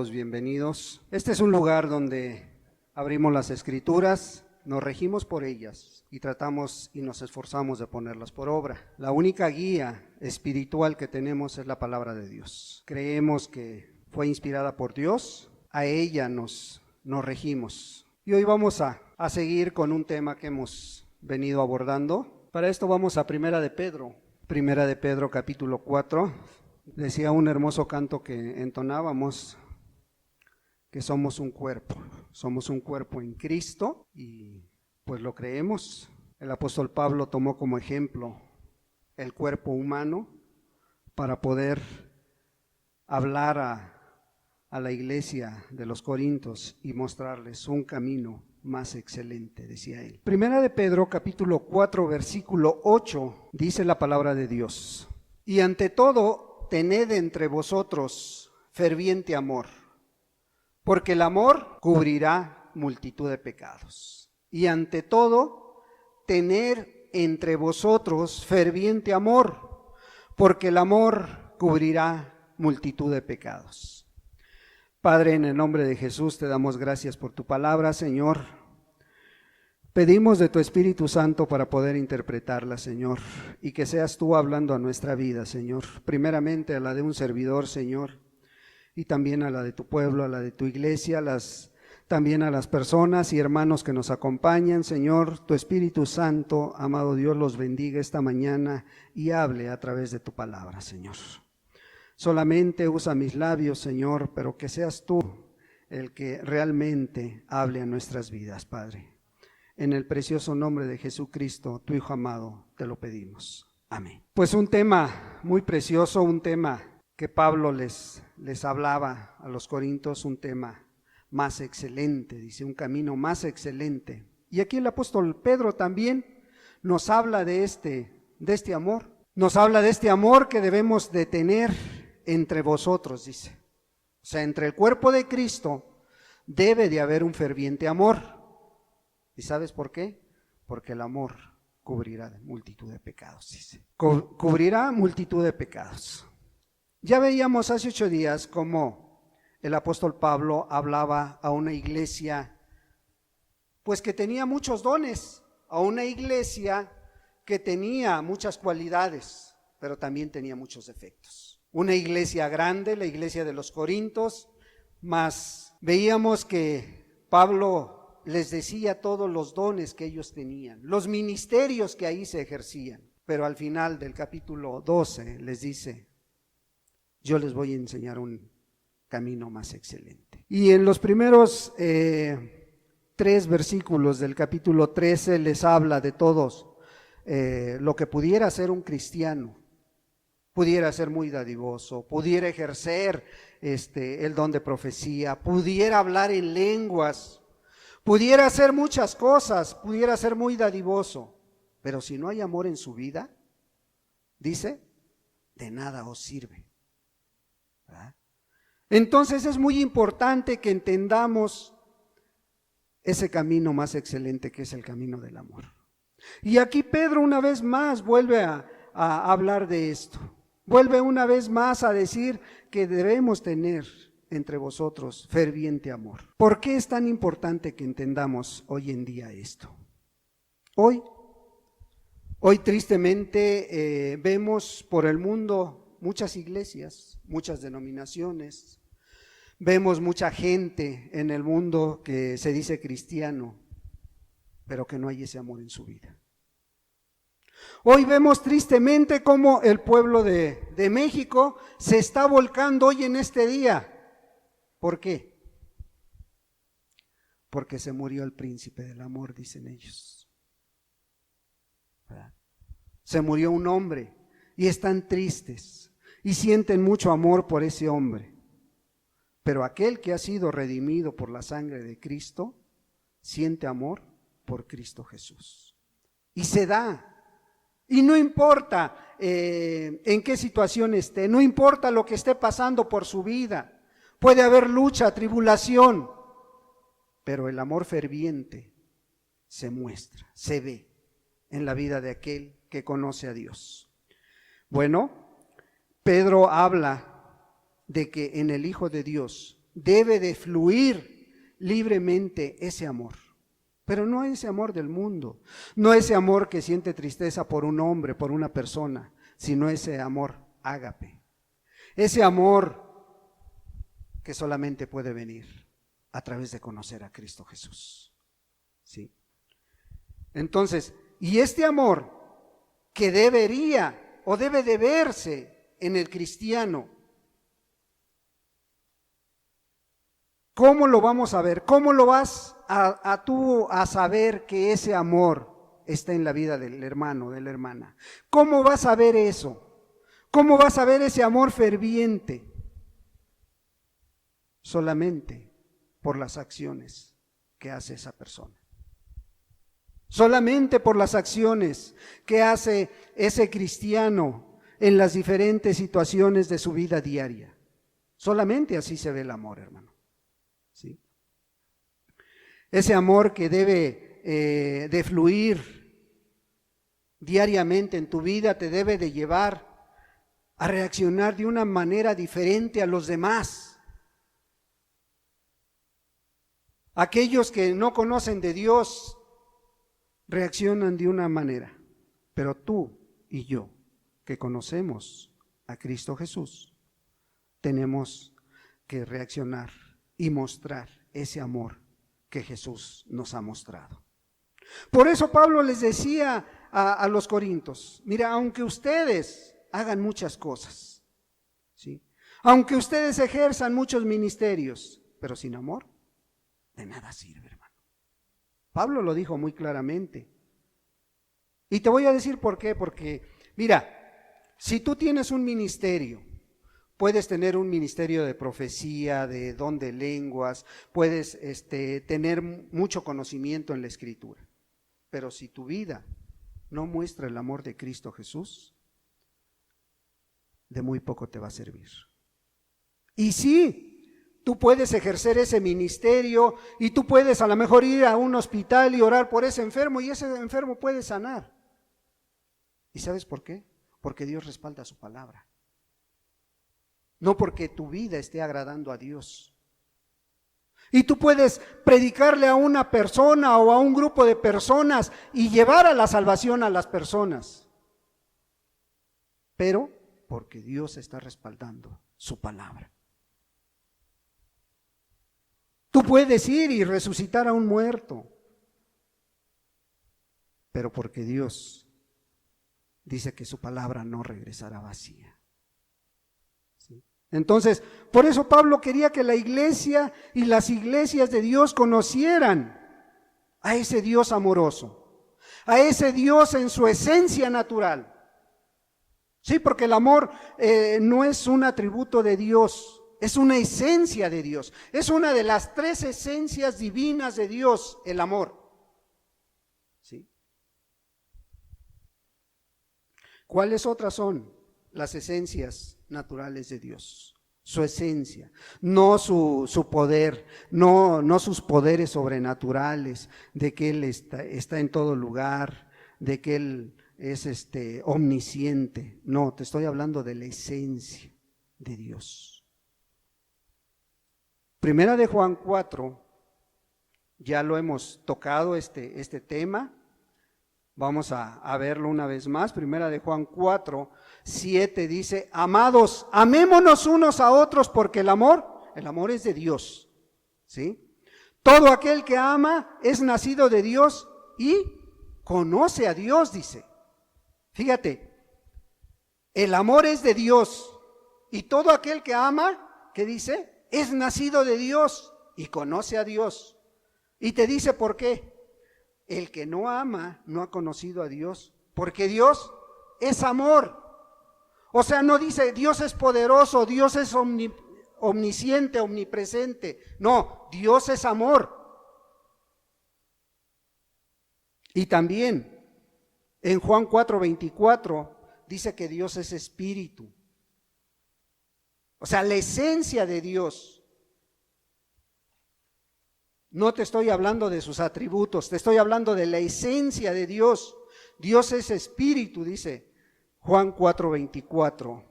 todos bienvenidos. Este es un lugar donde abrimos las Escrituras, nos regimos por ellas y tratamos y nos esforzamos de ponerlas por obra. La única guía espiritual que tenemos es la palabra de Dios. Creemos que fue inspirada por Dios, a ella nos regimos. Y hoy vamos a seguir con un tema que hemos venido abordando. Para esto vamos a Primera de Pedro capítulo 4. Decía un hermoso canto que entonábamos, que somos un cuerpo en Cristo y pues lo creemos. El apóstol Pablo tomó como ejemplo el cuerpo humano para poder hablar a la iglesia de los Corintios y mostrarles un camino más excelente, decía él. Primera de Pedro capítulo 4 versículo 8 dice la palabra de Dios: y ante todo tened entre vosotros ferviente amor, porque el amor cubrirá multitud de pecados. Y ante todo, tener entre vosotros ferviente amor, porque el amor cubrirá multitud de pecados. Padre, en el nombre de Jesús te damos gracias por tu palabra, Señor. Pedimos de tu Espíritu Santo para poder interpretarla, Señor, y que seas tú hablando a nuestra vida, Señor. Primeramente a la de un servidor, Señor, y también a la de tu pueblo, a la de tu iglesia, también a las personas y hermanos que nos acompañan, Señor. Tu Espíritu Santo, amado Dios, los bendiga esta mañana y hable a través de tu palabra, Señor. Solamente usa mis labios, Señor, pero que seas tú el que realmente hable a nuestras vidas, Padre. En el precioso nombre de Jesucristo, tu Hijo amado, te lo pedimos. Amén. Pues un tema muy precioso, un tema que Pablo les hablaba a los Corintios, un tema más excelente, dice, un camino más excelente. Y aquí el apóstol Pedro también nos habla de este amor. Nos habla de este amor que debemos de tener entre vosotros, dice. O sea, entre el cuerpo de Cristo debe de haber un ferviente amor. ¿Y sabes por qué? Porque el amor cubrirá multitud de pecados, dice. Cubrirá multitud de pecados. Ya veíamos hace 8 días cómo el apóstol Pablo hablaba a una iglesia, pues que tenía muchos dones, a una iglesia que tenía muchas cualidades, pero también tenía muchos defectos. Una iglesia grande, la iglesia de los Corintios, mas veíamos que Pablo les decía todos los dones que ellos tenían, los ministerios que ahí se ejercían, pero al final del capítulo 12 les dice: yo les voy a enseñar un camino más excelente. Y en los primeros 3 versículos del capítulo 13 les habla de todos lo que pudiera ser un cristiano. Pudiera ser muy dadivoso, pudiera ejercer el don de profecía, pudiera hablar en lenguas, pudiera hacer muchas cosas, pudiera ser muy dadivoso, pero si no hay amor en su vida, dice, de nada os sirve. ¿Verdad? Entonces es muy importante que entendamos ese camino más excelente que es el camino del amor. Y aquí Pedro una vez más vuelve a hablar de esto, vuelve una vez más a decir que debemos tener entre vosotros ferviente amor. ¿Por qué es tan importante que entendamos hoy en día esto? Hoy tristemente vemos por el mundo muchas iglesias, muchas denominaciones, vemos mucha gente en el mundo que se dice cristiano, pero que no hay ese amor en su vida. Hoy vemos tristemente cómo el pueblo de México se está volcando hoy en este día. ¿Por qué? Porque se murió el príncipe del amor, dicen ellos. ¿Verdad? Se murió un hombre y están tristes y sienten mucho amor por ese hombre. Pero aquel que ha sido redimido por la sangre de Cristo siente amor por Cristo Jesús. Y se da. Y no importa en qué situación esté, no importa lo que esté pasando por su vida. Puede haber lucha, tribulación, pero el amor ferviente se muestra, se ve en la vida de aquel que conoce a Dios. Bueno, Pedro habla de que en el Hijo de Dios debe de fluir libremente ese amor. Pero no ese amor del mundo, no ese amor que siente tristeza por un hombre, por una persona, sino ese amor ágape. Ese amor que solamente puede venir a través de conocer a Cristo Jesús. ¿Sí? Entonces, y este amor que debería o debe de verse en el cristiano, ¿cómo lo vamos a ver? ¿Cómo lo vas tú a saber que ese amor está en la vida del hermano, de la hermana? ¿Cómo vas a ver eso? ¿Cómo vas a ver ese amor ferviente? Solamente por las acciones que hace esa persona. Solamente por las acciones que hace ese cristiano en las diferentes situaciones de su vida diaria. Solamente así se ve el amor, hermano. ¿Sí? Ese amor que debe de fluir diariamente en tu vida te debe de llevar a reaccionar de una manera diferente a los demás. Aquellos que no conocen de Dios reaccionan de una manera, pero tú y yo, que conocemos a Cristo Jesús, tenemos que reaccionar y mostrar ese amor que Jesús nos ha mostrado. Por eso Pablo les decía a los corintios, mira, aunque ustedes hagan muchas cosas, ¿sí? Aunque ustedes ejerzan muchos ministerios, pero sin amor, de nada sirve, hermano. Pablo lo dijo muy claramente. Y te voy a decir por qué, porque mira, si tú tienes un ministerio, puedes tener un ministerio de profecía, de don de lenguas, puedes tener mucho conocimiento en la Escritura, pero si tu vida no muestra el amor de Cristo Jesús, de muy poco te va a servir. Y sí, tú puedes ejercer ese ministerio y tú puedes a lo mejor ir a un hospital y orar por ese enfermo y ese enfermo puede sanar. ¿Y sabes por qué? Porque Dios respalda su palabra. No porque tu vida esté agradando a Dios. Y tú puedes predicarle a una persona o a un grupo de personas y llevar a la salvación a las personas. Pero porque Dios está respaldando su palabra. Tú puedes ir y resucitar a un muerto, pero porque Dios dice que su palabra no regresará vacía. ¿Sí? Entonces, por eso Pablo quería que la iglesia y las iglesias de Dios conocieran a ese Dios amoroso, a ese Dios en su esencia natural. Sí, porque el amor no es un atributo de Dios, es una esencia de Dios. Es una de las 3 esencias divinas de Dios, el amor. ¿Sí? ¿Cuáles otras son las esencias naturales de Dios? Su esencia, no su poder, no sus poderes sobrenaturales, de que Él está en todo lugar, de que Él es omnisciente. No, te estoy hablando de la esencia de Dios. Primera de Juan 4, ya lo hemos tocado este tema, vamos a verlo una vez más. Primera de Juan 4, 7 dice, amados, amémonos unos a otros porque el amor es de Dios, ¿sí? Todo aquel que ama es nacido de Dios y conoce a Dios, dice. Fíjate, el amor es de Dios y todo aquel que ama, ¿qué dice? Es nacido de Dios y conoce a Dios. Y te dice por qué. El que no ama no ha conocido a Dios, porque Dios es amor. O sea, no dice Dios es poderoso, Dios es omnisciente, omnipresente. No, Dios es amor. Y también en Juan 4:24 dice que Dios es espíritu. O sea, la esencia de Dios. No te estoy hablando de sus atributos, te estoy hablando de la esencia de Dios. Dios es espíritu, dice Juan 4:24.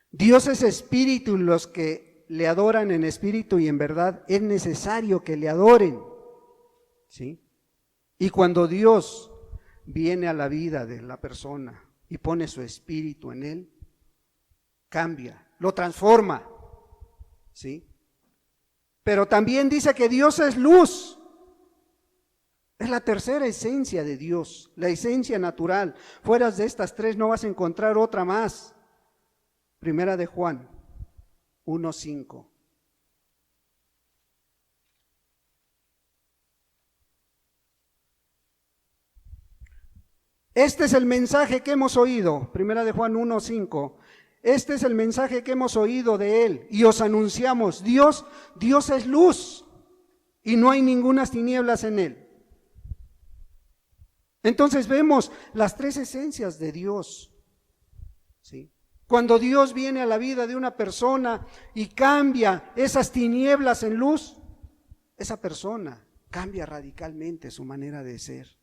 Dios es espíritu y los que le adoran en espíritu y en verdad, es necesario que le adoren, ¿sí? Y cuando Dios viene a la vida de la persona y pone su espíritu en él, cambia, lo transforma, ¿sí? Pero también dice que Dios es luz. Es la tercera esencia de Dios, la esencia natural. Fuera de estas tres no vas a encontrar otra más. Primera de Juan 1:5. Este es el mensaje que hemos oído, Primera de Juan 1:5. Este es el mensaje que hemos oído de Él y os anunciamos, Dios es luz y no hay ningunas tinieblas en Él. Entonces vemos las tres esencias de Dios, ¿sí? Cuando Dios viene a la vida de una persona y cambia esas tinieblas en luz, esa persona cambia radicalmente su manera de ser.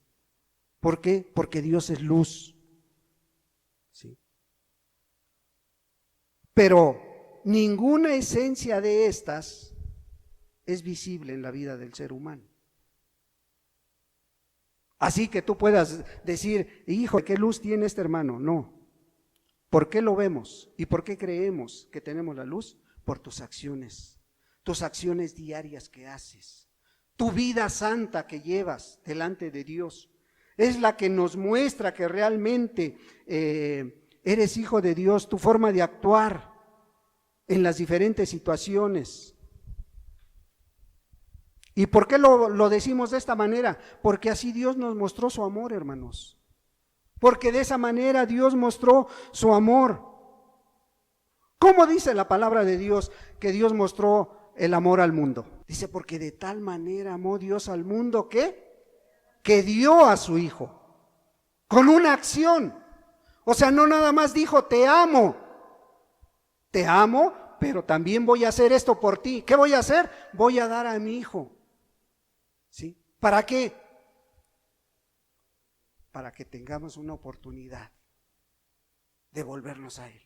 ¿Por qué? Porque Dios es luz, ¿sí? Pero ninguna esencia de estas es visible en la vida del ser humano. Así que tú puedas decir, hijo, ¿qué luz tiene este hermano? No. ¿Por qué lo vemos? ¿Y por qué creemos que tenemos la luz? Por tus acciones diarias que haces, tu vida santa que llevas delante de Dios. Es la que nos muestra que realmente eres hijo de Dios, tu forma de actuar en las diferentes situaciones. ¿Y por qué lo decimos de esta manera? Porque así Dios nos mostró su amor, hermanos. Porque de esa manera Dios mostró su amor. ¿Cómo dice la palabra de Dios que Dios mostró el amor al mundo? Dice, porque de tal manera amó Dios al mundo que dio a su Hijo. Con una acción. O sea, no nada más dijo, te amo, pero también voy a hacer esto por ti. ¿Qué voy a hacer? Voy a dar a mi Hijo. ¿Sí? ¿Para qué? Para que tengamos una oportunidad de volvernos a Él.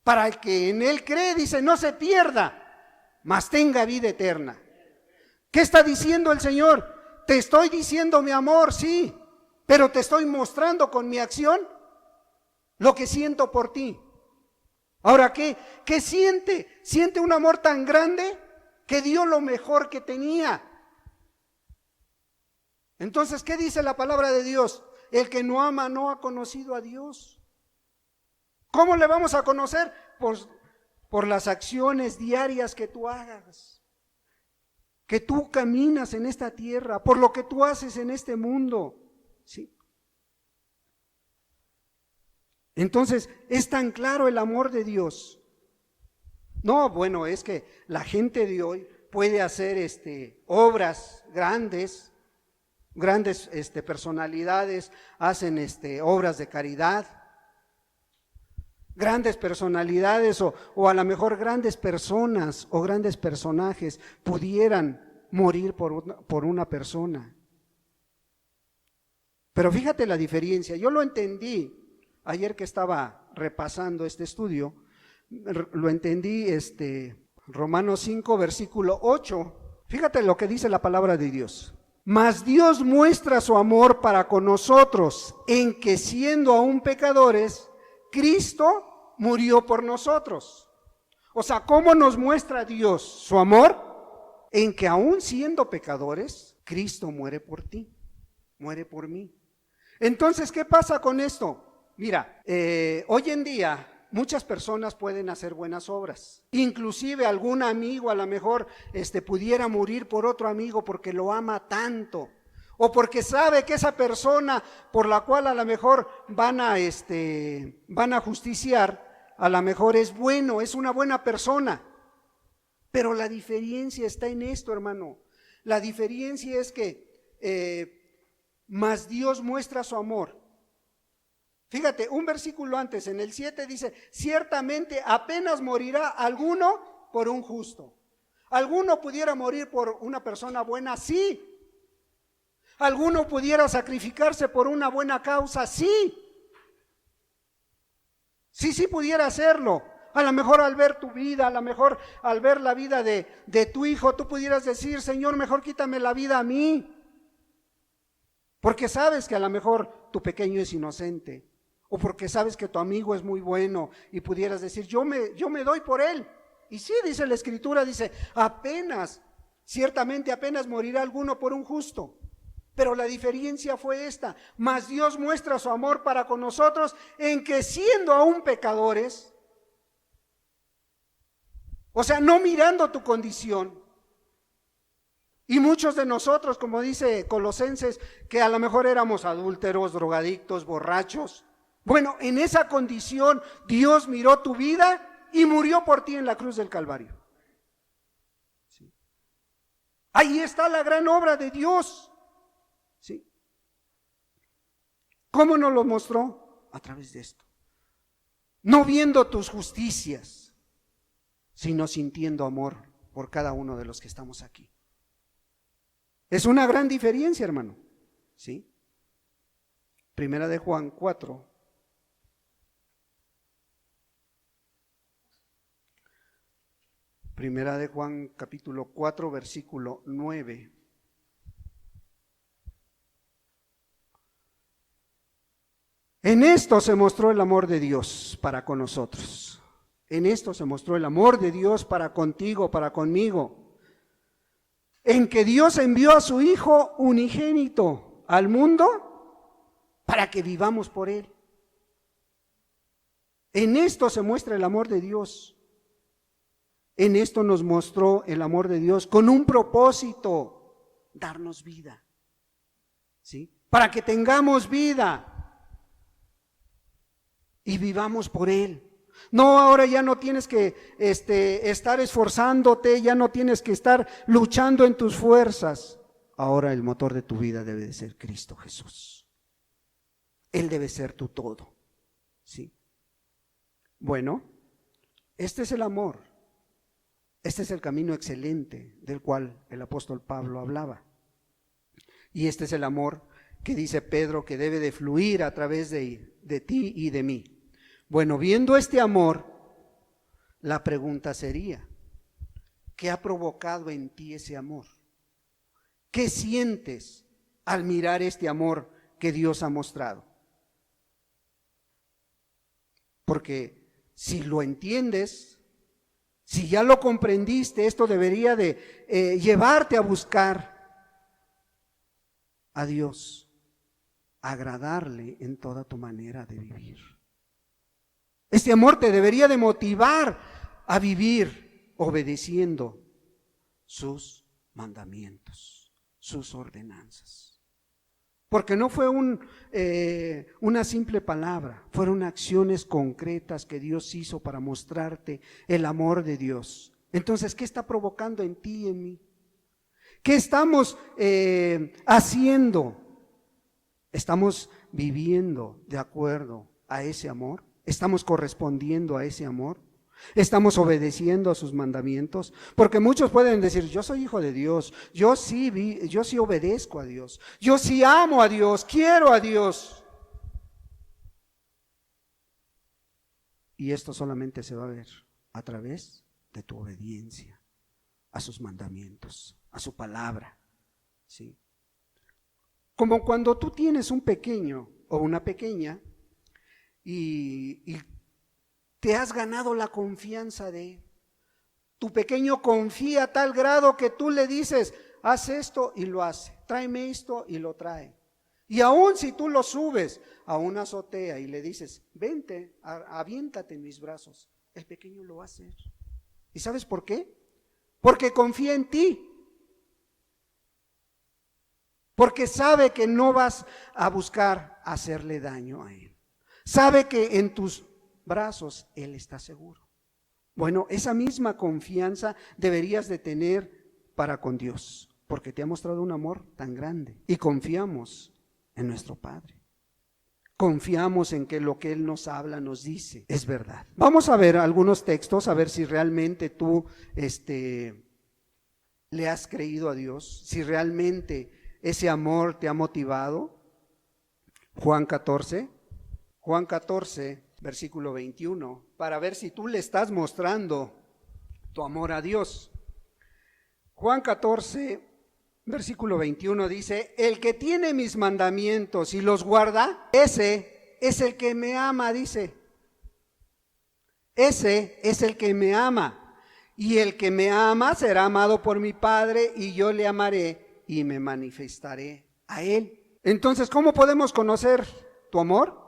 Para el que en Él cree, dice, no se pierda, mas tenga vida eterna. ¿Qué está diciendo el Señor? Te estoy diciendo mi amor, sí, pero te estoy mostrando con mi acción lo que siento por ti. Ahora, ¿qué siente? Siente un amor tan grande que dio lo mejor que tenía. Entonces, ¿qué dice la palabra de Dios? El que no ama no ha conocido a Dios. ¿Cómo le vamos a conocer? Por las acciones diarias que tú hagas, que tú caminas en esta tierra, por lo que tú haces en este mundo, ¿sí? Entonces, es tan claro el amor de Dios. No, bueno, es que la gente de hoy puede hacer obras grandes personalidades hacen obras de caridad, grandes personalidades o a lo mejor grandes personas o grandes personajes pudieran morir por una persona. Pero fíjate la diferencia, yo lo entendí ayer que estaba repasando este estudio, lo entendí Romanos 5 versículo 8, fíjate lo que dice la palabra de Dios. Mas Dios muestra su amor para con nosotros, en que siendo aún pecadores, Cristo murió por nosotros. O sea, ¿cómo nos muestra Dios su amor? En que aún siendo pecadores, Cristo muere por ti, muere por mí. Entonces, ¿qué pasa con esto? Mira, hoy en día muchas personas pueden hacer buenas obras. Inclusive algún amigo a lo mejor pudiera morir por otro amigo porque lo ama tanto. O porque sabe que esa persona por la cual a lo mejor van a justiciar, a lo mejor es bueno, es una buena persona. Pero la diferencia está en esto, hermano. La diferencia es que más Dios muestra su amor. Fíjate, un versículo antes, en el 7 dice, ciertamente apenas morirá alguno por un justo. ¿Alguno pudiera morir por una persona buena? Sí. ¿Alguno pudiera sacrificarse por una buena causa? Sí. Sí pudiera hacerlo. A lo mejor al ver tu vida, a lo mejor al ver la vida de tu hijo, tú pudieras decir, Señor, mejor quítame la vida a mí. Porque sabes que a lo mejor tu pequeño es inocente, o porque sabes que tu amigo es muy bueno y pudieras decir, yo me doy por él. Y sí, dice la Escritura, dice, ciertamente apenas morirá alguno por un justo. Pero la diferencia fue esta: mas Dios muestra su amor para con nosotros en que siendo aún pecadores, o sea, no mirando tu condición. Y muchos de nosotros, como dice Colosenses, que a lo mejor éramos adúlteros, drogadictos, borrachos. Bueno, en esa condición Dios miró tu vida y murió por ti en la cruz del Calvario. ¿Sí? Ahí está la gran obra de Dios. ¿Sí? ¿Cómo nos lo mostró? A través de esto. No viendo tus justicias, sino sintiendo amor por cada uno de los que estamos aquí. Es una gran diferencia, hermano. ¿Sí? Primera de Juan 4. Primera de Juan capítulo 4, versículo 9. En esto se mostró el amor de Dios para con nosotros. En esto se mostró el amor de Dios para contigo, para conmigo. En que Dios envió a su Hijo unigénito al mundo para que vivamos por Él. En esto se muestra el amor de Dios. En esto nos mostró el amor de Dios con un propósito: darnos vida. ¿Sí? Para que tengamos vida y vivamos por Él. No, ahora ya no tienes que estar esforzándote, ya no tienes que estar luchando en tus fuerzas. Ahora el motor de tu vida debe de ser Cristo Jesús. Él debe ser tu todo. ¿Sí? Bueno, este es el amor. Este es el camino excelente del cual el apóstol Pablo hablaba. Y este es el amor que dice Pedro que debe de fluir a través de ti y de mí. Bueno, viendo este amor, la pregunta sería, ¿qué ha provocado en ti ese amor? ¿Qué sientes al mirar este amor que Dios ha mostrado? Porque si lo entiendes, si ya lo comprendiste, esto debería de llevarte a buscar a Dios, agradarle en toda tu manera de vivir. Este amor te debería de motivar a vivir obedeciendo sus mandamientos, sus ordenanzas. Porque no fue una simple palabra, fueron acciones concretas que Dios hizo para mostrarte el amor de Dios. Entonces, ¿qué está provocando en ti y en mí? ¿Qué estamos haciendo? ¿Estamos viviendo de acuerdo a ese amor? ¿Estamos correspondiendo a ese amor? ¿Estamos obedeciendo a sus mandamientos? Porque muchos pueden decir, yo soy hijo de Dios, yo sí obedezco a Dios, yo sí amo a Dios, quiero a Dios. Y esto solamente se va a ver a través de tu obediencia a sus mandamientos, a su palabra. ¿Sí? Como cuando tú tienes un pequeño o una pequeña y te has ganado la confianza de él. Tu pequeño confía a tal grado que tú le dices, haz esto y lo hace, tráeme esto y lo trae. Y aún si tú lo subes a una azotea y le dices, vente, aviéntate en mis brazos, el pequeño lo va a hacer. ¿Y sabes por qué? Porque confía en ti. Porque sabe que no vas a buscar hacerle daño a él. Sabe que en tus brazos Él está seguro. Bueno, esa misma confianza deberías de tener para con Dios, porque te ha mostrado un amor tan grande y confiamos en nuestro Padre. Confiamos en que lo que Él nos habla, nos dice, es verdad. Vamos a ver algunos textos, a ver si realmente tú le has creído a Dios, si realmente ese amor te ha motivado. Juan 14, versículo 21, para ver si tú le estás mostrando tu amor a Dios. Juan 14, versículo 21 dice, el que tiene mis mandamientos y los guarda, ese es el que me ama, dice. Ese es el que me ama. Y el que me ama será amado por mi Padre, y yo le amaré y me manifestaré a él. Entonces, ¿cómo podemos conocer tu amor?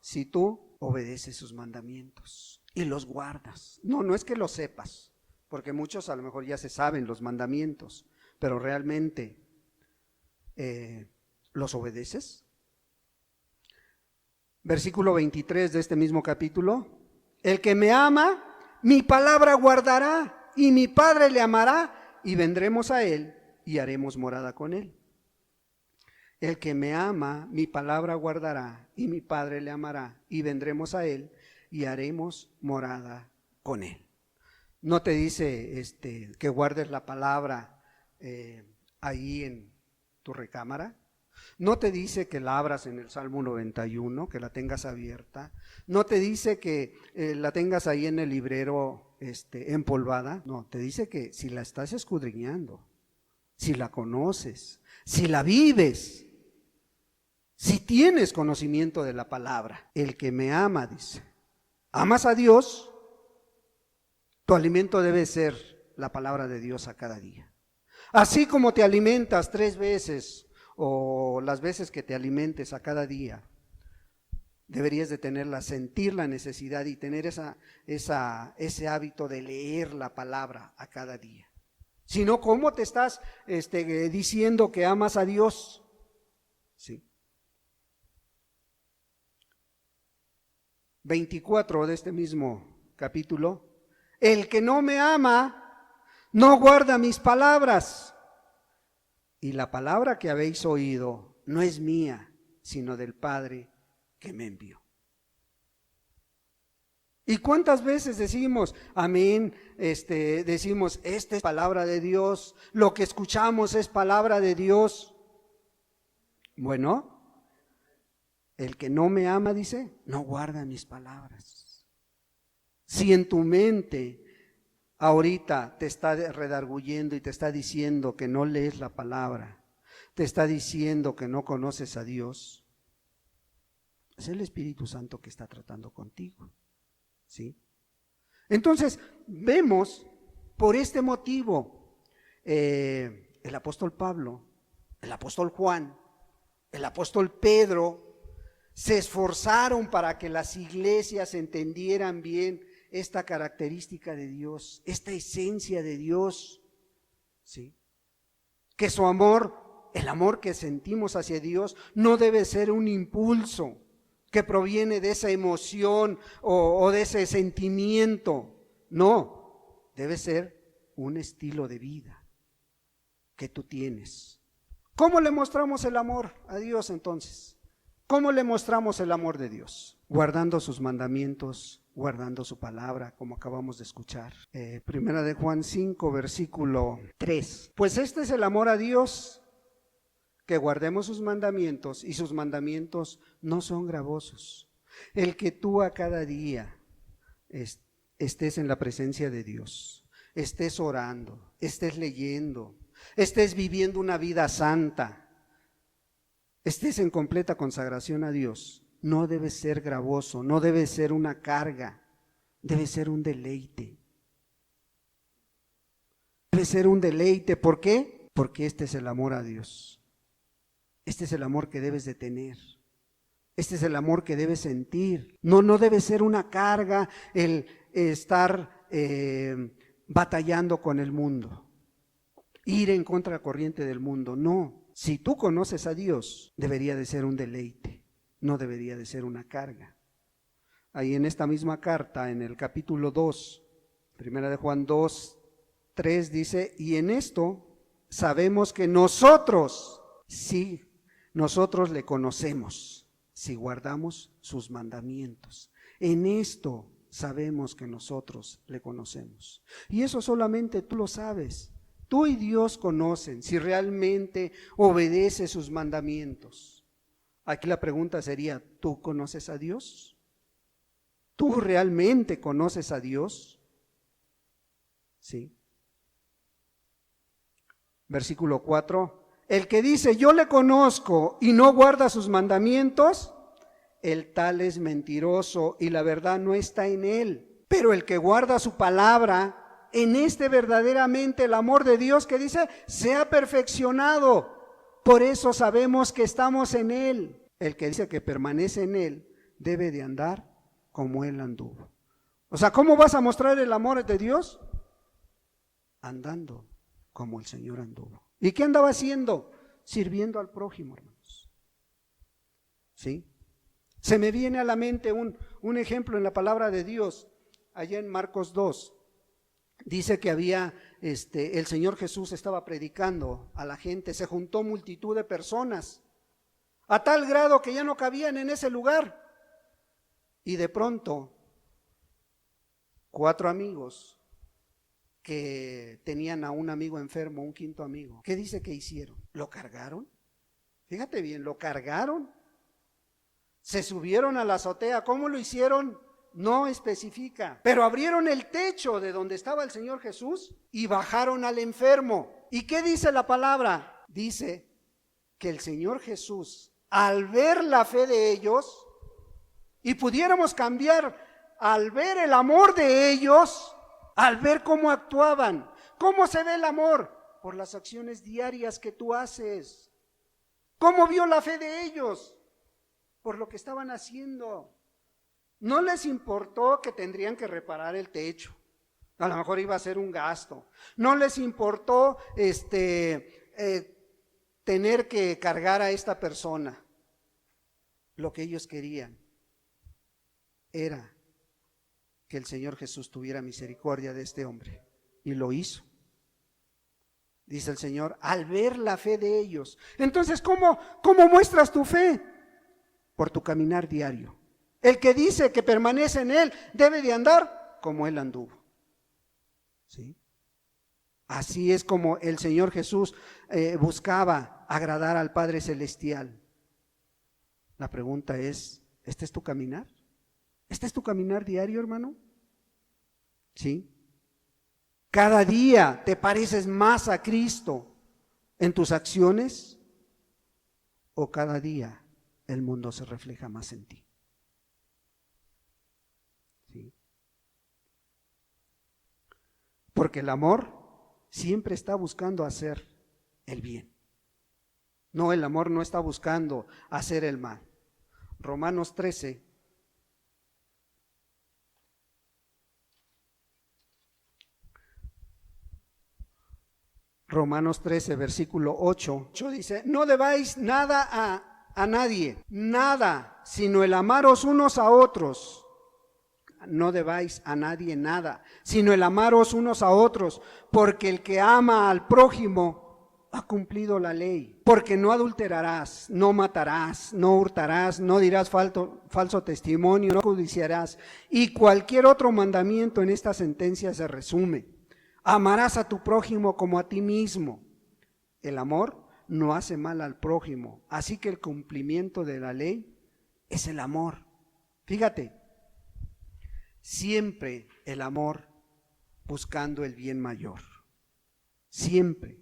Si tú obedeces sus mandamientos y los guardas. No es que los sepas, porque muchos a lo mejor ya se saben los mandamientos, pero realmente ¿los obedeces? Versículo 23 de este mismo capítulo, el que me ama, mi palabra guardará, y mi Padre le amará, y vendremos a él y haremos morada con él. El que me ama, mi palabra guardará, y mi Padre le amará, y vendremos a él y haremos morada con él. No te dice que guardes la palabra ahí en tu recámara. No te dice que la abras en el Salmo 91, que la tengas abierta. No te dice que la tengas ahí en el librero empolvada. No, te dice que si la estás escudriñando, si la conoces, si la vives, si tienes conocimiento de la palabra. El que me ama, dice, ¿amas a Dios? Tu alimento debe ser la palabra de Dios a cada día. Así como te alimentas 3 veces o las veces que te alimentes a cada día, deberías de sentir la necesidad y tener ese hábito de leer la palabra a cada día. Si no, ¿cómo te estás diciendo que amas a Dios? Sí. 24 de este mismo capítulo, el que no me ama, no guarda mis palabras. Y la palabra que habéis oído no es mía, sino del Padre que me envió. ¿Y cuántas veces decimos, amén, decimos, esta es palabra de Dios, lo que escuchamos es palabra de Dios? Bueno, el que no me ama, dice, no guarda mis palabras. Si en tu mente ahorita te está redarguyendo y te está diciendo que no lees la palabra, te está diciendo que no conoces a Dios, es el Espíritu Santo que está tratando contigo, ¿sí? Entonces, vemos por este motivo, el apóstol Pablo, el apóstol Juan, el apóstol Pedro, se esforzaron para que las iglesias entendieran bien esta característica de Dios, esta esencia de Dios, ¿sí? Que su amor, el amor que sentimos hacia Dios, no debe ser un impulso que proviene de esa emoción o de ese sentimiento. No, debe ser un estilo de vida que tú tienes. ¿Cómo le mostramos el amor a Dios entonces? ¿Cómo le mostramos el amor de Dios? Guardando sus mandamientos, guardando su palabra, como acabamos de escuchar. Primera de Juan 5, versículo 3. Pues este es el amor a Dios, que guardemos sus mandamientos, y sus mandamientos no son gravosos. El que tú a cada día estés en la presencia de Dios, estés orando, estés leyendo, estés viviendo una vida santa, estés en completa consagración a Dios, no debe ser gravoso, no debe ser una carga, debe ser un deleite. Debe ser un deleite, ¿por qué? Porque este es el amor a Dios. Este es el amor que debes de tener. Este es el amor que debes sentir. No debe ser una carga el estar batallando con el mundo, ir en contracorriente del mundo. No. Si tú conoces a Dios, debería de ser un deleite, no debería de ser una carga. Ahí en esta misma carta, en el capítulo 2, primera de Juan 2, 3 dice, y en esto sabemos que nosotros, sí, nosotros le conocemos, si guardamos sus mandamientos. En esto sabemos que nosotros le conocemos. Y eso solamente tú lo sabes. Tú y Dios conocen si realmente obedece sus mandamientos. Aquí la pregunta sería, ¿tú conoces a Dios? ¿Tú realmente conoces a Dios? Sí. Versículo 4. El que dice, yo le conozco y no guarda sus mandamientos, el tal es mentiroso y la verdad no está en él. Pero el que guarda su palabra, en este verdaderamente el amor de Dios, que dice, se ha perfeccionado. Por eso sabemos que estamos en él. El que dice que permanece en él debe de andar como él anduvo. O sea, ¿cómo vas a mostrar el amor de Dios? Andando como el Señor anduvo. ¿Y qué andaba haciendo? Sirviendo al prójimo, hermanos. ¿Sí? Se me viene a la mente un ejemplo en la palabra de Dios, allá en Marcos 2. Dice que había, el Señor Jesús estaba predicando a la gente, se juntó multitud de personas, a tal grado que ya no cabían en ese lugar. Y de pronto, 4 amigos que tenían a un amigo enfermo, un quinto amigo, ¿qué dice que hicieron? ¿Lo cargaron? Fíjate bien, lo cargaron. Se subieron a la azotea. ¿Cómo lo hicieron? No especifica, pero abrieron el techo de donde estaba el Señor Jesús y bajaron al enfermo. ¿Y qué dice la palabra? Dice que el Señor Jesús, al ver la fe de ellos, y pudiéramos cambiar, al ver el amor de ellos, al ver cómo actuaban. ¿Cómo se ve el amor? Por las acciones diarias que tú haces. ¿Cómo vio la fe de ellos? Por lo que estaban haciendo. No les importó que tendrían que reparar el techo. A lo mejor iba a ser un gasto. No les importó tener que cargar a esta persona. Lo que ellos querían era que el Señor Jesús tuviera misericordia de este hombre. Y lo hizo. Dice el Señor, al ver la fe de ellos. Entonces, ¿cómo muestras tu fe? Por tu caminar diario. El que dice que permanece en él debe de andar como él anduvo. ¿Sí? Así es como el Señor Jesús buscaba agradar al Padre Celestial. La pregunta es, ¿este es tu caminar? ¿Este es tu caminar diario, hermano? ¿Sí? Cada día te pareces más a Cristo en tus acciones, o cada día el mundo se refleja más en ti. ¿Sí? Porque el amor siempre está buscando hacer el bien. No, el amor no está buscando hacer el mal. Romanos 13. Romanos 13, versículo 8 dice, no debáis nada a nadie, nada, sino el amaros unos a otros. No debáis a nadie nada, sino el amaros unos a otros, porque el que ama al prójimo ha cumplido la ley. Porque no adulterarás, no matarás, no hurtarás, no dirás falso testimonio, no codiciarás. Y cualquier otro mandamiento en esta sentencia se resume. Amarás a tu prójimo como a ti mismo. El amor no hace mal al prójimo, así que el cumplimiento de la ley es el amor. Fíjate, siempre el amor buscando el bien mayor, siempre.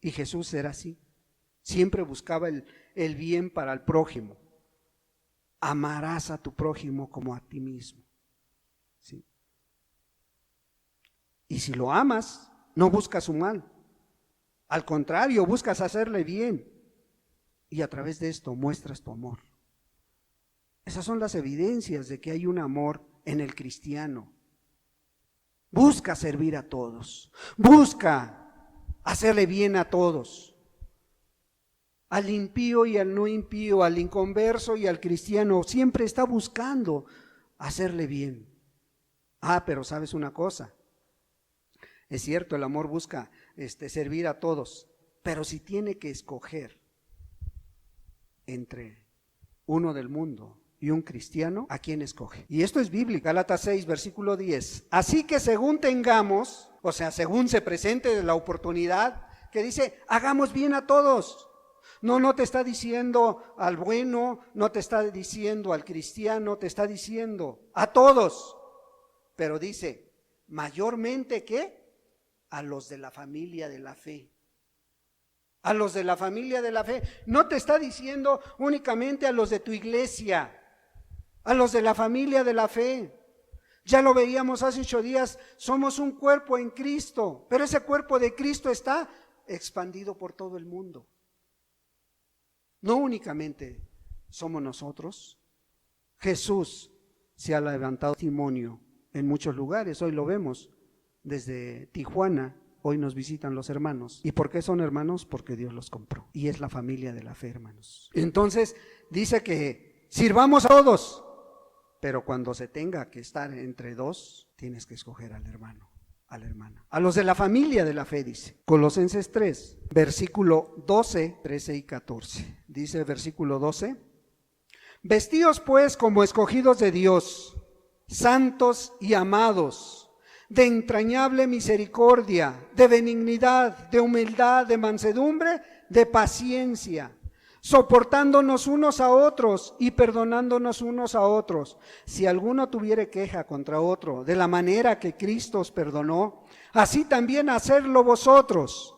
Y Jesús era así, siempre buscaba el bien para el prójimo. Amarás a tu prójimo como a ti mismo. ¿Sí? Y si lo amas, no buscas su mal. Al contrario, buscas hacerle bien. Y a través de esto muestras tu amor. Esas son las evidencias de que hay un amor en el cristiano. Busca servir a todos. Busca hacerle bien a todos. Al impío y al no impío, al inconverso y al cristiano, siempre está buscando hacerle bien. Pero ¿sabes una cosa? Es cierto, el amor busca servir a todos, pero si tiene que escoger entre uno del mundo y un cristiano, ¿a quién escoge? Y esto es bíblico, Gálatas 6, versículo 10. Así que según tengamos, o sea, según se presente la oportunidad, que dice, hagamos bien a todos, No te está diciendo al bueno, no te está diciendo al cristiano, te está diciendo a todos. Pero dice, mayormente ¿qué? A los de la familia de la fe. A los de la familia de la fe. No te está diciendo únicamente a los de tu iglesia, a los de la familia de la fe. Ya lo veíamos hace 8 días, somos un cuerpo en Cristo, pero ese cuerpo de Cristo está expandido por todo el mundo. No únicamente somos nosotros. Jesús se ha levantado testimonio en muchos lugares, hoy lo vemos desde Tijuana, hoy nos visitan los hermanos. ¿Y por qué son hermanos? Porque Dios los compró y es la familia de la fe, hermanos. Entonces dice que sirvamos a todos, pero cuando se tenga que estar entre dos, tienes que escoger al hermano, a la hermana. A los de la familia de la fe, dice. Colosenses 3, versículo 12, 13 y 14. Dice el versículo 12. Vestíos pues como escogidos de Dios, santos y amados, de entrañable misericordia, de benignidad, de humildad, de mansedumbre, de paciencia, soportándonos unos a otros y perdonándonos unos a otros. Si alguno tuviere queja contra otro, de la manera que Cristo os perdonó, así también hacedlo vosotros.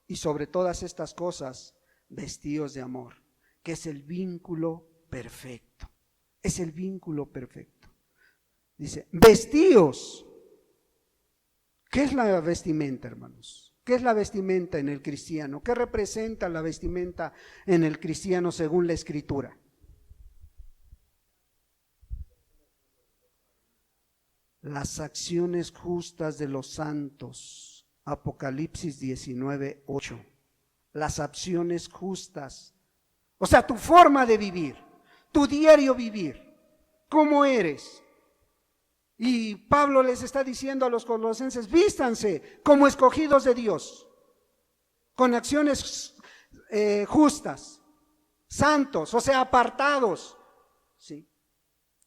Y sobre todas estas cosas, vestíos de amor, que es el vínculo perfecto. Es el vínculo perfecto. Dice, vestíos. ¿Qué es la vestimenta, hermanos? ¿Qué es la vestimenta en el cristiano? ¿Qué representa la vestimenta en el cristiano según la Escritura? Las acciones justas de los santos. Apocalipsis 19, 8. Las acciones justas. O sea, tu forma de vivir, tu diario vivir. ¿Cómo eres? Y Pablo les está diciendo a los colosenses, vístanse como escogidos de Dios, con acciones justas, santos, o sea, apartados, ¿sí?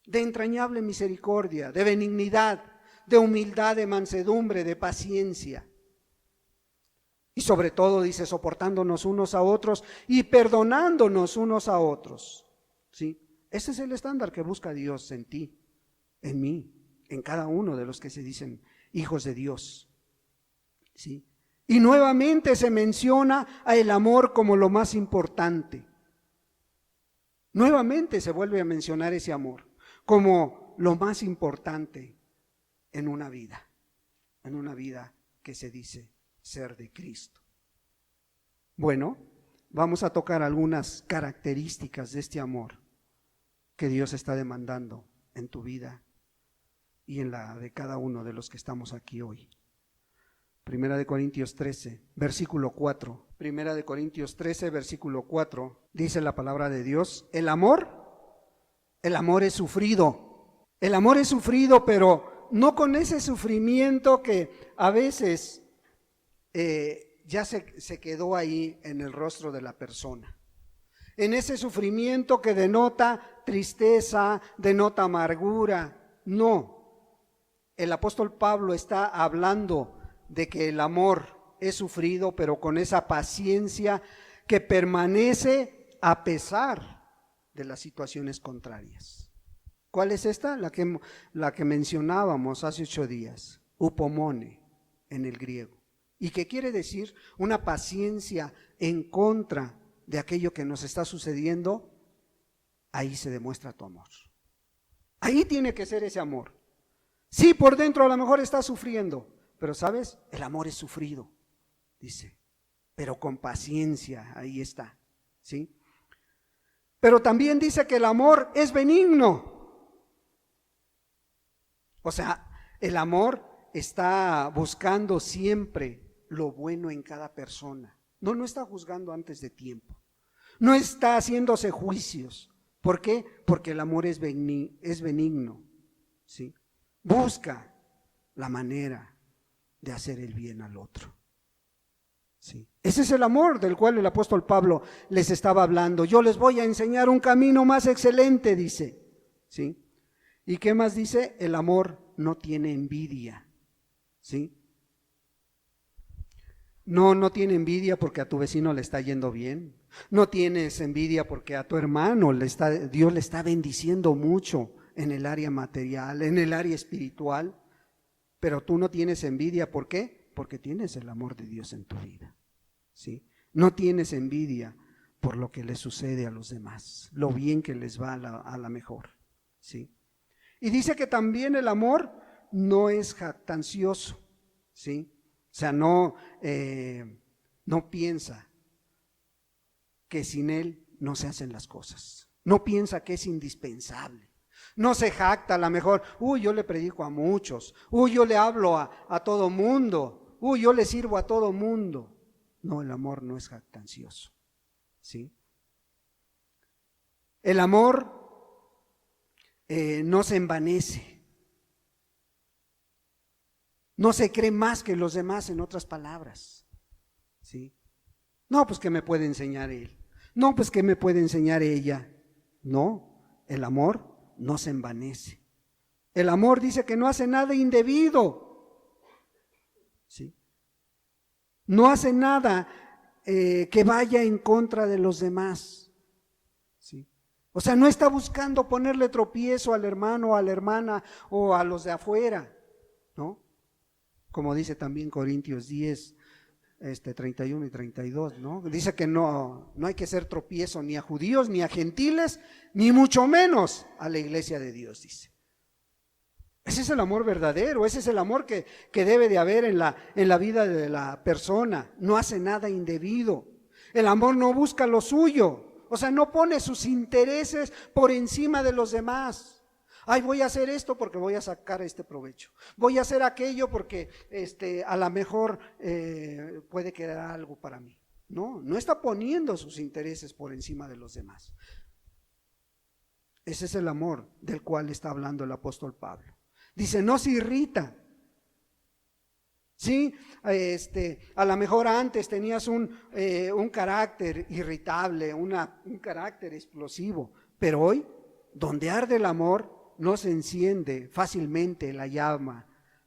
De entrañable misericordia, de benignidad, de humildad, de mansedumbre, de paciencia. Y sobre todo, dice, soportándonos unos a otros y perdonándonos unos a otros, ¿sí? Ese es el estándar que busca Dios en ti, en mí, en cada uno de los que se dicen hijos de Dios, ¿sí? Y nuevamente se menciona a el amor como lo más importante. Nuevamente se vuelve a mencionar ese amor como lo más importante en una vida que se dice ser de Cristo. Bueno, vamos a tocar algunas características de este amor que Dios está demandando en tu vida y en la de cada uno de los que estamos aquí hoy. Primera de Corintios 13, versículo 4. Primera de Corintios 13, versículo 4, dice la palabra de Dios, el amor es sufrido. El amor es sufrido, pero no con ese sufrimiento que a veces ya se quedó ahí en el rostro de la persona. En ese sufrimiento que denota tristeza, denota amargura. No. El apóstol Pablo está hablando de que el amor es sufrido, pero con esa paciencia que permanece a pesar de las situaciones contrarias. ¿Cuál es esta? La que mencionábamos hace 8 días, upomone en el griego. ¿Y qué quiere decir? Una paciencia en contra de aquello que nos está sucediendo. Ahí se demuestra tu amor. Ahí tiene que ser ese amor. Sí, por dentro a lo mejor estás sufriendo, pero ¿sabes? El amor es sufrido, dice, pero con paciencia, ahí está, ¿sí? Pero también dice que el amor es benigno. O sea, el amor está buscando siempre lo bueno en cada persona. No está juzgando antes de tiempo. No está haciéndose juicios. ¿Por qué? Porque el amor es benigno, ¿sí? Busca la manera de hacer el bien al otro. ¿Sí? Ese es el amor del cual el apóstol Pablo les estaba hablando. Yo les voy a enseñar un camino más excelente, dice. ¿Sí? ¿Y qué más dice? El amor no tiene envidia. ¿Sí? No tiene envidia porque a tu vecino le está yendo bien. No tienes envidia porque a tu hermano Dios le está bendiciendo mucho en el área material, en el área espiritual. Pero tú no tienes envidia, ¿por qué? Porque tienes el amor de Dios en tu vida, ¿sí? No tienes envidia por lo que le sucede a los demás, lo bien que les va a la mejor, ¿sí? Y dice que también el amor no es jactancioso, ¿sí? O sea, no piensa que sin él no se hacen las cosas. No piensa que es indispensable. No se jacta a lo mejor, yo le predico a muchos, yo le hablo a todo mundo, yo le sirvo a todo mundo. No, el amor no es jactancioso, ¿sí? El amor no se envanece. No se cree más que los demás, en otras palabras, ¿sí? No, pues ¿qué me puede enseñar él? No, pues ¿qué me puede enseñar ella? No, el amor no se envanece. El amor dice que no hace nada indebido, ¿sí? No hace nada que vaya en contra de los demás, ¿sí? O sea, no está buscando ponerle tropiezo al hermano o a la hermana o a los de afuera, ¿no? Como dice también Corintios 10, 31 y 32, ¿no? Dice que no hay que ser tropiezo ni a judíos, ni a gentiles, ni mucho menos a la iglesia de Dios, dice. Ese es el amor verdadero, ese es el amor que debe de haber en la vida de la persona. No hace nada indebido. El amor no busca lo suyo, o sea, no pone sus intereses por encima de los demás. Ay, voy a hacer esto porque voy a sacar este provecho. Voy a hacer aquello porque a lo mejor puede quedar algo para mí. No está poniendo sus intereses por encima de los demás. Ese es el amor del cual está hablando el apóstol Pablo. Dice, no se irrita. Sí, a lo mejor antes tenías un carácter irritable, un carácter explosivo, pero hoy, donde arde el amor, no se enciende fácilmente la llama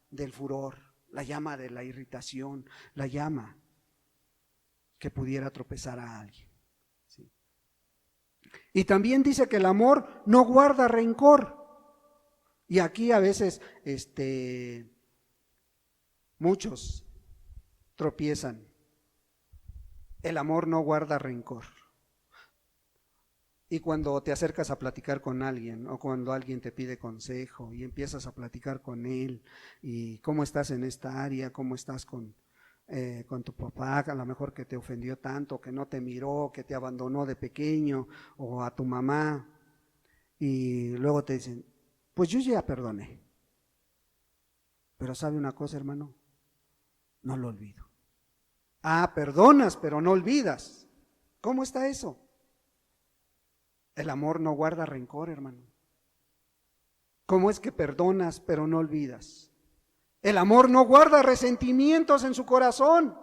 del furor, la llama de la irritación, la llama que pudiera tropezar a alguien. ¿Sí? Y también dice que el amor no guarda rencor. Y aquí a veces muchos tropiezan. El amor no guarda rencor. Y cuando te acercas a platicar con alguien o cuando alguien te pide consejo y empiezas a platicar con él y cómo estás en esta área, cómo estás con tu papá, a lo mejor que te ofendió tanto, que no te miró, que te abandonó de pequeño, o a tu mamá, y luego te dicen, pues yo ya perdoné. Pero ¿sabe una cosa, hermano? No lo olvido. Ah, perdonas, pero no olvidas. ¿Cómo está eso? El amor no guarda rencor, hermano. ¿Cómo es que perdonas, pero no olvidas? El amor no guarda resentimientos en su corazón.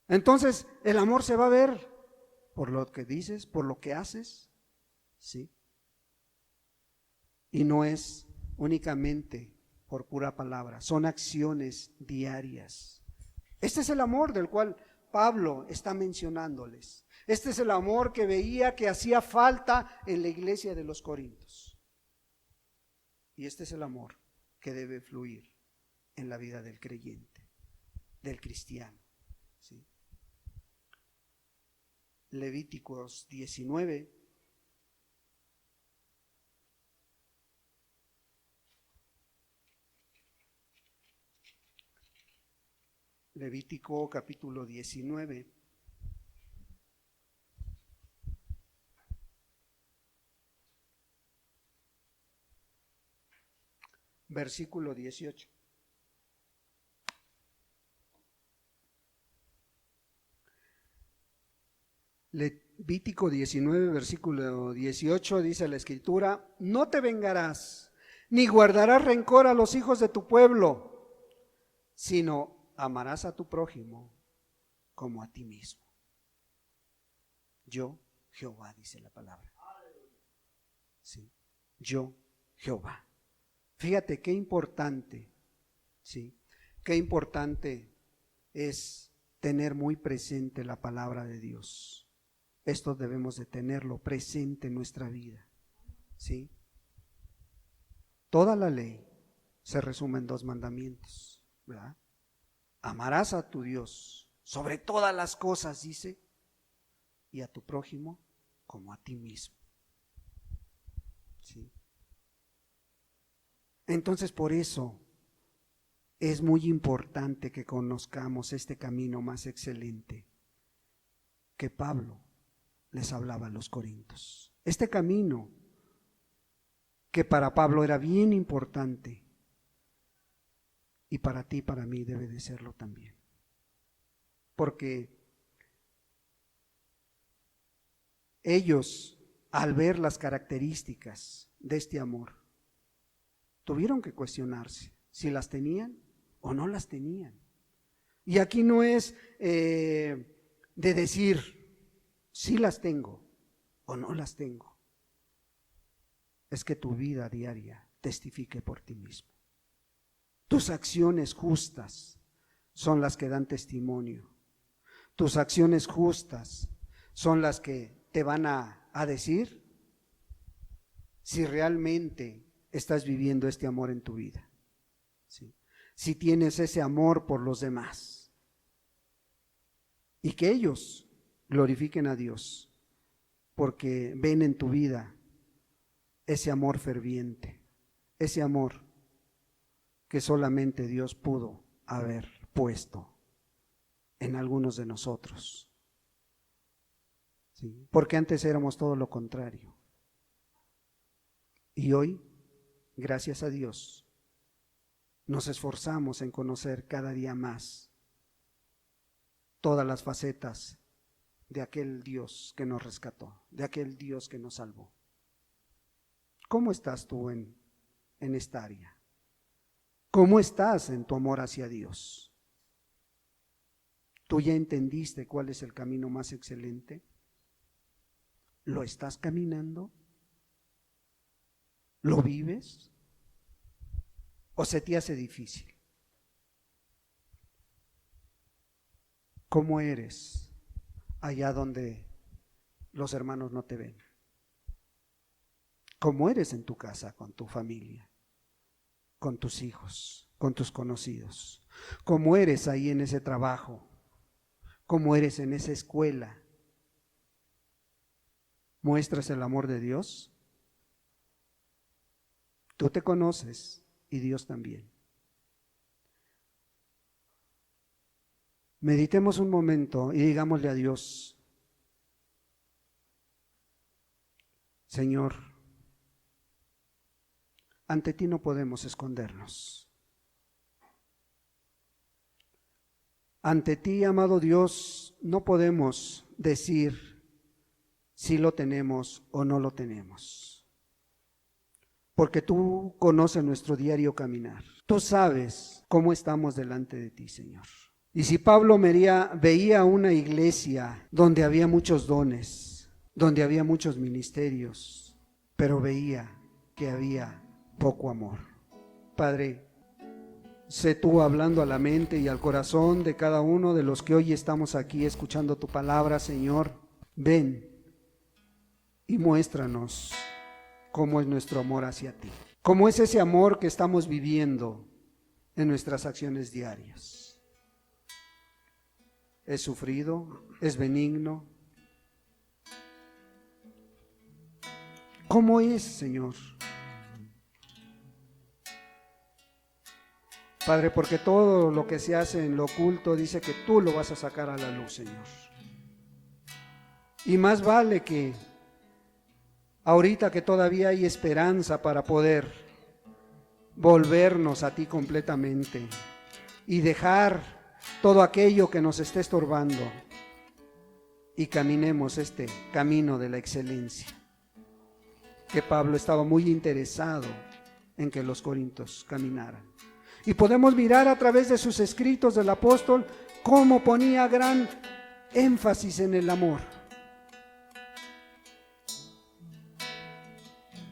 Entonces, el amor se va a ver por lo que dices, por lo que haces, ¿sí? Y no es únicamente por pura palabra, son acciones diarias. Este es el amor del cual Pablo está mencionándoles. Este es el amor que veía que hacía falta en la iglesia de los Corintios. Y este es el amor que debe fluir en la vida del creyente, del cristiano, ¿sí? Levíticos 19. Levítico capítulo 19. Versículo 18. Levítico 19, versículo 18, dice la escritura, no te vengarás, ni guardarás rencor a los hijos de tu pueblo, sino amarás a tu prójimo como a ti mismo. Yo, Jehová, dice la palabra. Sí, yo, Jehová. Fíjate qué importante ¿sí? Qué importante es tener muy presente la palabra de Dios. Esto debemos de tenerlo presente en nuestra vida, ¿sí? Toda la ley se resume en 2 mandamientos, ¿verdad? Amarás a tu Dios sobre todas las cosas, dice, y a tu prójimo como a ti mismo, ¿sí? Entonces, por eso es muy importante que conozcamos este camino más excelente que Pablo les hablaba a los corintios. Este camino que para Pablo era bien importante y para ti, para mí debe de serlo también. Porque ellos, al ver las características de este amor, tuvieron que cuestionarse si las tenían o no las tenían. Y aquí no es de decir si las tengo o no las tengo. Es que tu vida diaria testifique por ti mismo. Tus acciones justas son las que dan testimonio. Tus acciones justas son las que te van a decir si realmente estás viviendo este amor en tu vida, ¿sí? Si tienes ese amor por los demás y que ellos glorifiquen a Dios porque ven en tu vida ese amor ferviente, ese amor que solamente Dios pudo haber puesto en algunos de nosotros, ¿sí? Porque antes éramos todo lo contrario. Y hoy, gracias a Dios, nos esforzamos en conocer cada día más todas las facetas de aquel Dios que nos rescató, de aquel Dios que nos salvó. ¿Cómo estás tú en esta área? ¿Cómo estás en tu amor hacia Dios? ¿Tú ya entendiste cuál es el camino más excelente? ¿Lo estás caminando? ¿Lo vives? ¿O se te hace difícil? ¿Cómo eres allá donde los hermanos no te ven? ¿Cómo eres en tu casa, con tu familia, con tus hijos, con tus conocidos? ¿Cómo eres ahí en ese trabajo? ¿Cómo eres en esa escuela? ¿Muestras el amor de Dios? Tú te conoces y Dios también. Meditemos un momento y digámosle a Dios: Señor, ante ti no podemos escondernos. Ante ti, amado Dios, no podemos decir si lo tenemos o no lo tenemos, porque tú conoces nuestro diario caminar. Tú sabes cómo estamos delante de ti, Señor. Y si Pablo veía una iglesia donde había muchos dones, donde había muchos ministerios, pero veía que había poco amor. Padre, sé tú hablando a la mente y al corazón de cada uno de los que hoy estamos aquí escuchando tu palabra, Señor. Ven y muéstranos cómo es nuestro amor hacia ti, cómo es ese amor que estamos viviendo en nuestras acciones diarias. ¿Es sufrido? ¿Es benigno? ¿Cómo es, Señor? Padre, porque todo lo que se hace en lo oculto dice que tú lo vas a sacar a la luz, Señor. Y más vale que ahorita que todavía hay esperanza para poder volvernos a ti completamente y dejar todo aquello que nos esté estorbando y caminemos este camino de la excelencia, que Pablo estaba muy interesado en que los corintios caminaran. Y podemos mirar a través de sus escritos del apóstol cómo ponía gran énfasis en el amor.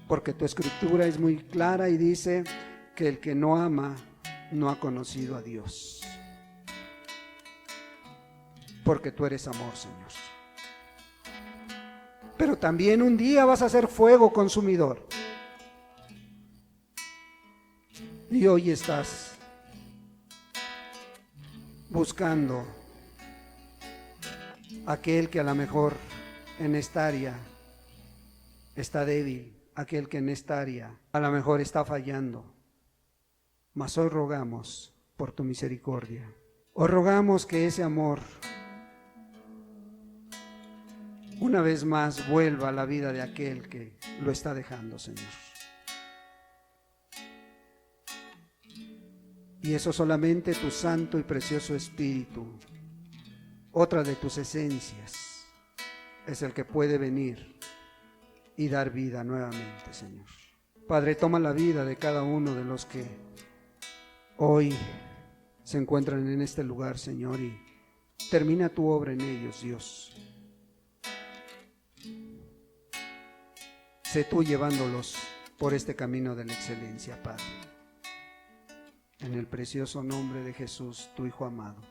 Porque tu escritura es muy clara y dice que el que no ama no ha conocido a Dios. Porque tú eres amor, Señor. Pero también un día vas a ser fuego consumidor. Y hoy estás buscando aquel que a lo mejor en esta área está débil, aquel que en esta área a lo mejor está fallando. Mas hoy rogamos por tu misericordia. Hoy rogamos que ese amor una vez más vuelva a la vida de aquel que lo está dejando, Señor. Y eso solamente tu santo y precioso Espíritu, otra de tus esencias, es el que puede venir y dar vida nuevamente, Señor. Padre, toma la vida de cada uno de los que hoy se encuentran en este lugar, Señor, y termina tu obra en ellos, Dios. Sé tú llevándolos por este camino de la excelencia, Padre. En el precioso nombre de Jesús, tu Hijo amado.